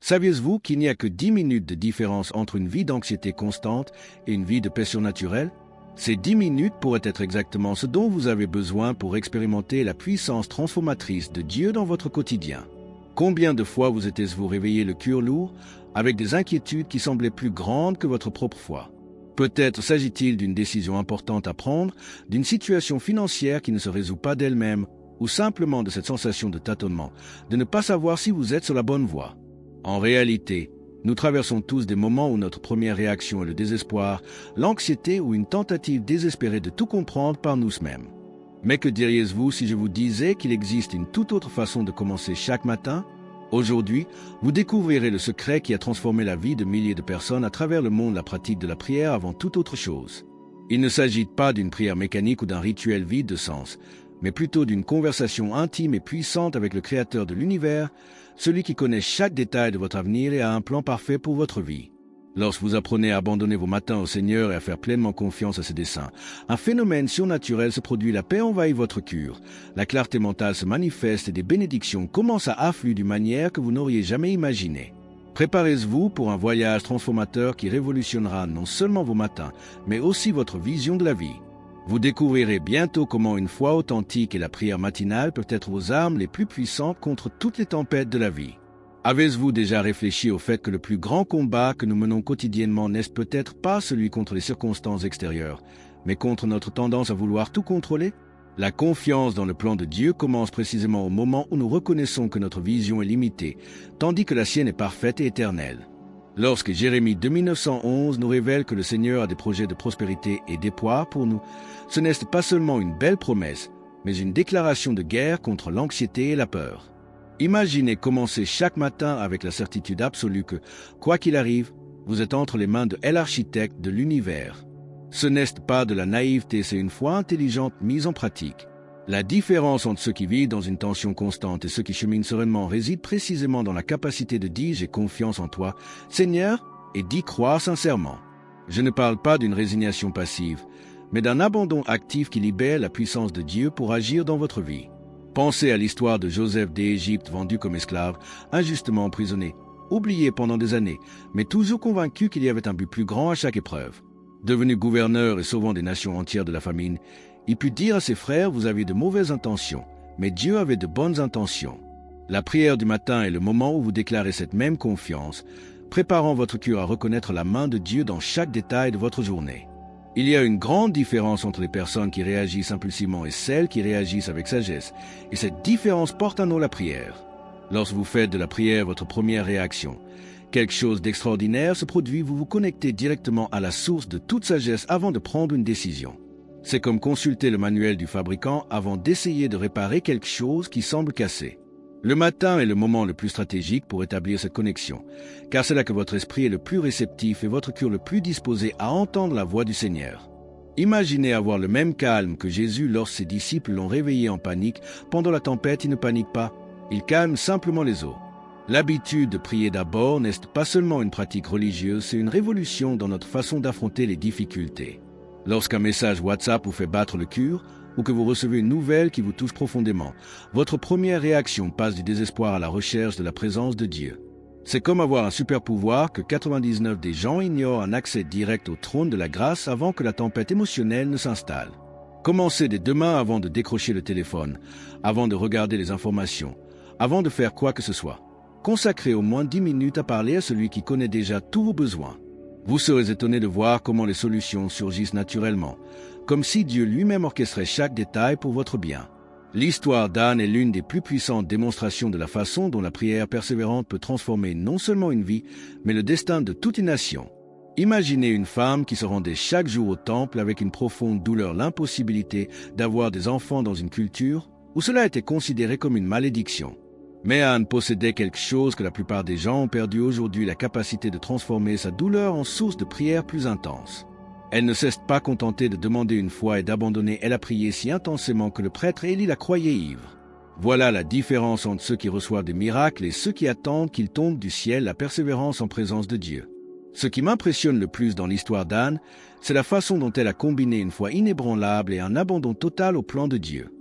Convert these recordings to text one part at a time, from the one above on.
Saviez-vous qu'il n'y a que 10 minutes de différence entre une vie d'anxiété constante et une vie de paix surnaturelle? Ces 10 minutes pourraient être exactement ce dont vous avez besoin pour expérimenter la puissance transformatrice de Dieu dans votre quotidien. Combien de fois vous êtes-vous vous réveillé le cœur lourd, avec des inquiétudes qui semblaient plus grandes que votre propre foi? Peut-être s'agit-il d'une décision importante à prendre, d'une situation financière qui ne se résout pas d'elle-même, ou simplement de cette sensation de tâtonnement, de ne pas savoir si vous êtes sur la bonne voie. En réalité, nous traversons tous des moments où notre première réaction est le désespoir, l'anxiété ou une tentative désespérée de tout comprendre par nous-mêmes. Mais que diriez-vous si je vous disais qu'il existe une toute autre façon de commencer chaque matin? Aujourd'hui, vous découvrirez le secret qui a transformé la vie de milliers de personnes à travers le monde, la pratique de la prière avant toute autre chose. Il ne s'agit pas d'une prière mécanique ou d'un rituel vide de sens, mais plutôt d'une conversation intime et puissante avec le Créateur de l'univers, celui qui connaît chaque détail de votre avenir et a un plan parfait pour votre vie. Lorsque vous apprenez à abandonner vos matins au Seigneur et à faire pleinement confiance à ses desseins, un phénomène surnaturel se produit, la paix envahit votre cœur, la clarté mentale se manifeste et des bénédictions commencent à affluer d'une manière que vous n'auriez jamais imaginée. Préparez-vous pour un voyage transformateur qui révolutionnera non seulement vos matins, mais aussi votre vision de la vie. Vous découvrirez bientôt comment une foi authentique et la prière matinale peuvent être vos armes les plus puissantes contre toutes les tempêtes de la vie. Avez-vous déjà réfléchi au fait que le plus grand combat que nous menons quotidiennement n'est peut-être pas celui contre les circonstances extérieures, mais contre notre tendance à vouloir tout contrôler? La confiance dans le plan de Dieu commence précisément au moment où nous reconnaissons que notre vision est limitée, tandis que la sienne est parfaite et éternelle. Lorsque Jérémie 2911 nous révèle que le Seigneur a des projets de prospérité et d'espoir pour nous, ce n'est pas seulement une belle promesse, mais une déclaration de guerre contre l'anxiété et la peur. Imaginez commencer chaque matin avec la certitude absolue que, quoi qu'il arrive, vous êtes entre les mains de l'architecte de l'univers. Ce n'est pas de la naïveté, c'est une foi intelligente mise en pratique. La différence entre ceux qui vivent dans une tension constante et ceux qui cheminent sereinement réside précisément dans la capacité de dire « j'ai confiance en toi, Seigneur » et d'y croire sincèrement. Je ne parle pas d'une résignation passive, mais d'un abandon actif qui libère la puissance de Dieu pour agir dans votre vie. Pensez à l'histoire de Joseph d'Égypte, vendu comme esclave, injustement emprisonné, oublié pendant des années, mais toujours convaincu qu'il y avait un but plus grand à chaque épreuve. Devenu gouverneur et sauvant des nations entières de la famine, il put dire à ses frères « Vous avez de mauvaises intentions, mais Dieu avait de bonnes intentions ». La prière du matin est le moment où vous déclarez cette même confiance, préparant votre cœur à reconnaître la main de Dieu dans chaque détail de votre journée. Il y a une grande différence entre les personnes qui réagissent impulsivement et celles qui réagissent avec sagesse, et cette différence porte un nom, la prière. Lorsque vous faites de la prière votre première réaction, quelque chose d'extraordinaire se produit, vous vous connectez directement à la source de toute sagesse avant de prendre une décision. C'est comme consulter le manuel du fabricant avant d'essayer de réparer quelque chose qui semble cassé. Le matin est le moment le plus stratégique pour établir cette connexion, car c'est là que votre esprit est le plus réceptif et votre cœur le plus disposé à entendre la voix du Seigneur. Imaginez avoir le même calme que Jésus lorsque ses disciples l'ont réveillé en panique. Pendant la tempête, il ne panique pas, il calme simplement les eaux. L'habitude de prier d'abord n'est pas seulement une pratique religieuse, c'est une révolution dans notre façon d'affronter les difficultés. Lorsqu'un message WhatsApp vous fait battre le cœur, ou que vous recevez une nouvelle qui vous touche profondément, votre première réaction passe du désespoir à la recherche de la présence de Dieu. C'est comme avoir un super pouvoir que 99 des gens ignorent, un accès direct au trône de la grâce avant que la tempête émotionnelle ne s'installe. Commencez dès demain avant de décrocher le téléphone, avant de regarder les informations, avant de faire quoi que ce soit. Consacrez au moins 10 minutes à parler à celui qui connaît déjà tous vos besoins. Vous serez étonné de voir comment les solutions surgissent naturellement, comme si Dieu lui-même orchestrait chaque détail pour votre bien. L'histoire d'Anne est l'une des plus puissantes démonstrations de la façon dont la prière persévérante peut transformer non seulement une vie, mais le destin de toute une nation. Imaginez une femme qui se rendait chaque jour au temple avec une profonde douleur, l'impossibilité d'avoir des enfants dans une culture où cela était considéré comme une malédiction. Mais Anne possédait quelque chose que la plupart des gens ont perdu aujourd'hui, la capacité de transformer sa douleur en source de prière plus intense. Elle ne s'est pas contentée de demander une fois et d'abandonner, elle a prié si intensément que le prêtre Élie la croyait ivre. Voilà la différence entre ceux qui reçoivent des miracles et ceux qui attendent qu'il tombe du ciel, la persévérance en présence de Dieu. Ce qui m'impressionne le plus dans l'histoire d'Anne, c'est la façon dont elle a combiné une foi inébranlable et un abandon total au plan de Dieu.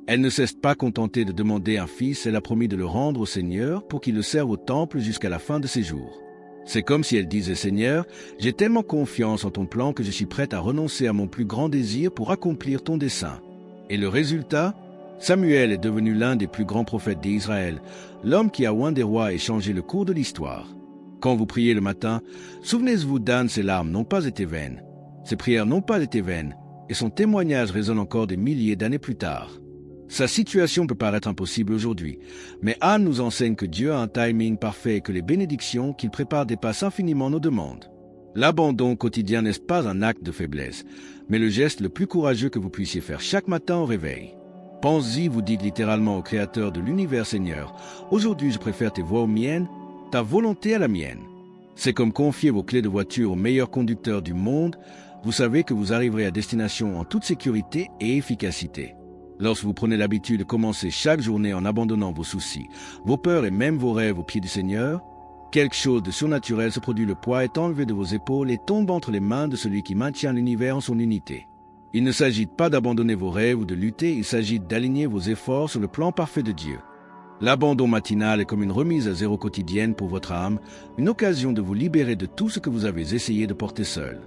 Elle ne s'est pas contentée de demander un fils, elle a promis de le rendre au Seigneur pour qu'il le serve au temple jusqu'à la fin de ses jours. C'est comme si elle disait « Seigneur, j'ai tellement confiance en ton plan que je suis prête à renoncer à mon plus grand désir pour accomplir ton dessein. » Et le résultat? Samuel est devenu l'un des plus grands prophètes d'Israël, l'homme qui a oint des rois et changé le cours de l'histoire. Quand vous priez le matin, souvenez-vous d'Anne, ses larmes n'ont pas été vaines. Ses prières n'ont pas été vaines, et son témoignage résonne encore des milliers d'années plus tard. Sa situation peut paraître impossible aujourd'hui, mais Anne nous enseigne que Dieu a un timing parfait et que les bénédictions qu'il prépare dépassent infiniment nos demandes. L'abandon quotidien n'est pas un acte de faiblesse, mais le geste le plus courageux que vous puissiez faire chaque matin au réveil. Pensez-y, vous dites littéralement au Créateur de l'univers, Seigneur, aujourd'hui je préfère tes voies aux miennes, ta volonté à la mienne. C'est comme confier vos clés de voiture au meilleur conducteur du monde, vous savez que vous arriverez à destination en toute sécurité et efficacité. Lorsque vous prenez l'habitude de commencer chaque journée en abandonnant vos soucis, vos peurs et même vos rêves aux pieds du Seigneur, quelque chose de surnaturel se produit, le poids est enlevé de vos épaules et tombe entre les mains de celui qui maintient l'univers en son unité. Il ne s'agit pas d'abandonner vos rêves ou de lutter, il s'agit d'aligner vos efforts sur le plan parfait de Dieu. L'abandon matinal est comme une remise à zéro quotidienne pour votre âme, une occasion de vous libérer de tout ce que vous avez essayé de porter seul.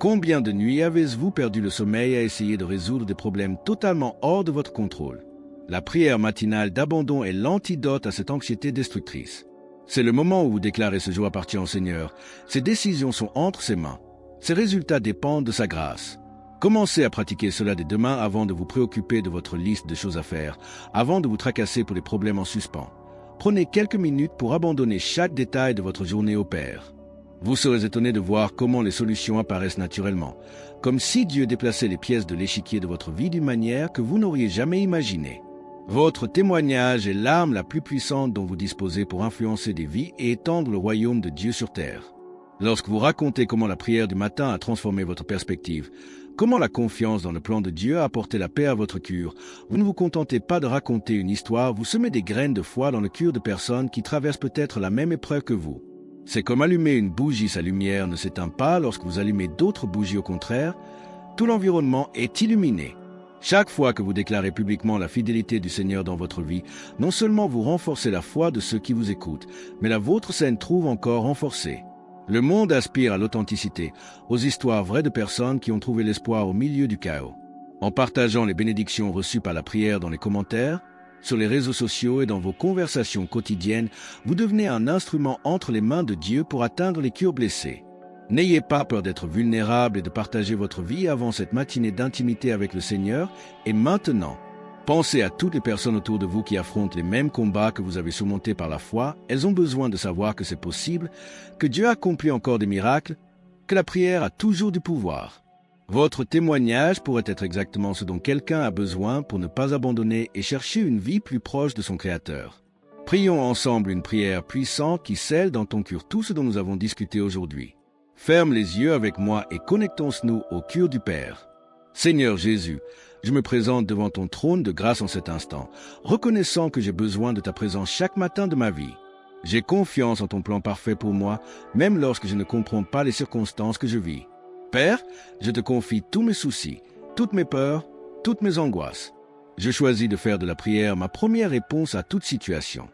Combien de nuits avez-vous perdu le sommeil à essayer de résoudre des problèmes totalement hors de votre contrôle? La prière matinale d'abandon est l'antidote à cette anxiété destructrice. C'est le moment où vous déclarez ce jour appartient au Seigneur. Ses décisions sont entre ses mains. Ses résultats dépendent de sa grâce. Commencez à pratiquer cela dès demain avant de vous préoccuper de votre liste de choses à faire, avant de vous tracasser pour les problèmes en suspens. Prenez quelques minutes pour abandonner chaque détail de votre journée au Père. Vous serez étonné de voir comment les solutions apparaissent naturellement, comme si Dieu déplaçait les pièces de l'échiquier de votre vie d'une manière que vous n'auriez jamais imaginée. Votre témoignage est l'arme la plus puissante dont vous disposez pour influencer des vies et étendre le royaume de Dieu sur terre. Lorsque vous racontez comment la prière du matin a transformé votre perspective, comment la confiance dans le plan de Dieu a apporté la paix à votre cœur, vous ne vous contentez pas de raconter une histoire, vous semez des graines de foi dans le cœur de personnes qui traversent peut-être la même épreuve que vous. C'est comme allumer une bougie, sa lumière ne s'éteint pas lorsque vous allumez d'autres bougies, au contraire, tout l'environnement est illuminé. Chaque fois que vous déclarez publiquement la fidélité du Seigneur dans votre vie, non seulement vous renforcez la foi de ceux qui vous écoutent, mais la vôtre s'en trouve encore renforcée. Le monde aspire à l'authenticité, aux histoires vraies de personnes qui ont trouvé l'espoir au milieu du chaos. En partageant les bénédictions reçues par la prière dans les commentaires, sur les réseaux sociaux et dans vos conversations quotidiennes, vous devenez un instrument entre les mains de Dieu pour atteindre les cœurs blessés. N'ayez pas peur d'être vulnérable et de partager votre vie avant cette matinée d'intimité avec le Seigneur. Et maintenant, pensez à toutes les personnes autour de vous qui affrontent les mêmes combats que vous avez surmontés par la foi. Elles ont besoin de savoir que c'est possible, que Dieu accomplit encore des miracles, que la prière a toujours du pouvoir. Votre témoignage pourrait être exactement ce dont quelqu'un a besoin pour ne pas abandonner et chercher une vie plus proche de son Créateur. Prions ensemble une prière puissante qui scelle dans ton cœur tout ce dont nous avons discuté aujourd'hui. Ferme les yeux avec moi et connectons-nous au cœur du Père. Seigneur Jésus, je me présente devant ton trône de grâce en cet instant, reconnaissant que j'ai besoin de ta présence chaque matin de ma vie. J'ai confiance en ton plan parfait pour moi, même lorsque je ne comprends pas les circonstances que je vis. Père, je te confie tous mes soucis, toutes mes peurs, toutes mes angoisses. Je choisis de faire de la prière ma première réponse à toute situation.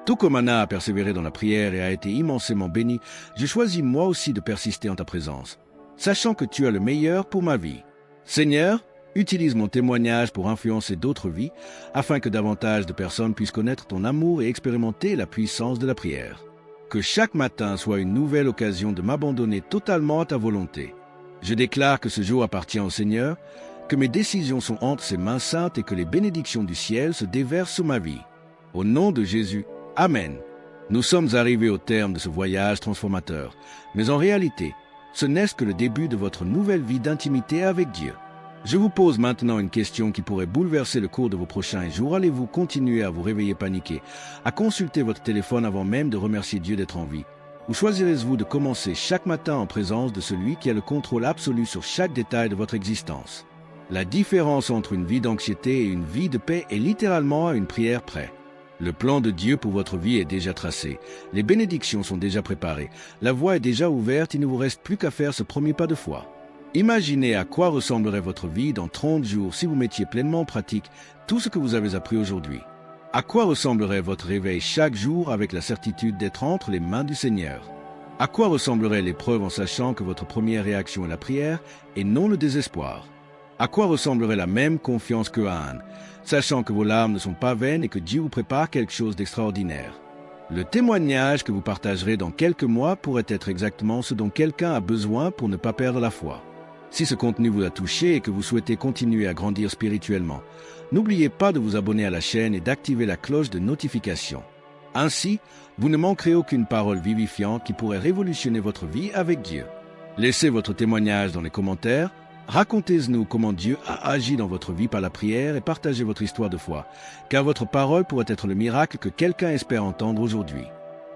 Tout comme Anna a persévéré dans la prière et a été immensément bénie, je choisis moi aussi de persister en ta présence, sachant que tu as le meilleur pour ma vie. Seigneur, utilise mon témoignage pour influencer d'autres vies, afin que davantage de personnes puissent connaître ton amour et expérimenter la puissance de la prière. Que chaque matin soit une nouvelle occasion de m'abandonner totalement à ta volonté. Je déclare que ce jour appartient au Seigneur, que mes décisions sont entre ses mains saintes et que les bénédictions du ciel se déversent sur ma vie. Au nom de Jésus, Amen. Nous sommes arrivés au terme de ce voyage transformateur, mais en réalité, ce n'est que le début de votre nouvelle vie d'intimité avec Dieu. Je vous pose maintenant une question qui pourrait bouleverser le cours de vos prochains jours. Allez-vous continuer à vous réveiller paniqué, à consulter votre téléphone avant même de remercier Dieu d'être en vie? Ou choisirez-vous de commencer chaque matin en présence de celui qui a le contrôle absolu sur chaque détail de votre existence? La différence entre une vie d'anxiété et une vie de paix est littéralement à une prière près. Le plan de Dieu pour votre vie est déjà tracé. Les bénédictions sont déjà préparées. La voie est déjà ouverte, il ne vous reste plus qu'à faire ce premier pas de foi. Imaginez à quoi ressemblerait votre vie dans 30 jours si vous mettiez pleinement en pratique tout ce que vous avez appris aujourd'hui. À quoi ressemblerait votre réveil chaque jour avec la certitude d'être entre les mains du Seigneur? À quoi ressemblerait l'épreuve en sachant que votre première réaction est la prière et non le désespoir? À quoi ressemblerait la même confiance que Anne, sachant que vos larmes ne sont pas vaines et que Dieu vous prépare quelque chose d'extraordinaire? Le témoignage que vous partagerez dans quelques mois pourrait être exactement ce dont quelqu'un a besoin pour ne pas perdre la foi. Si ce contenu vous a touché et que vous souhaitez continuer à grandir spirituellement, n'oubliez pas de vous abonner à la chaîne et d'activer la cloche de notification. Ainsi, vous ne manquerez aucune parole vivifiante qui pourrait révolutionner votre vie avec Dieu. Laissez votre témoignage dans les commentaires, racontez-nous comment Dieu a agi dans votre vie par la prière et partagez votre histoire de foi, car votre parole pourrait être le miracle que quelqu'un espère entendre aujourd'hui.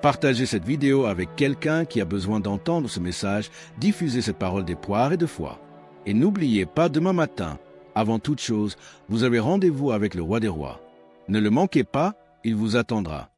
Partagez cette vidéo avec quelqu'un qui a besoin d'entendre ce message, diffusez cette parole d'espoir et de foi. Et n'oubliez pas, demain matin, avant toute chose, vous avez rendez-vous avec le Roi des Rois. Ne le manquez pas, il vous attendra.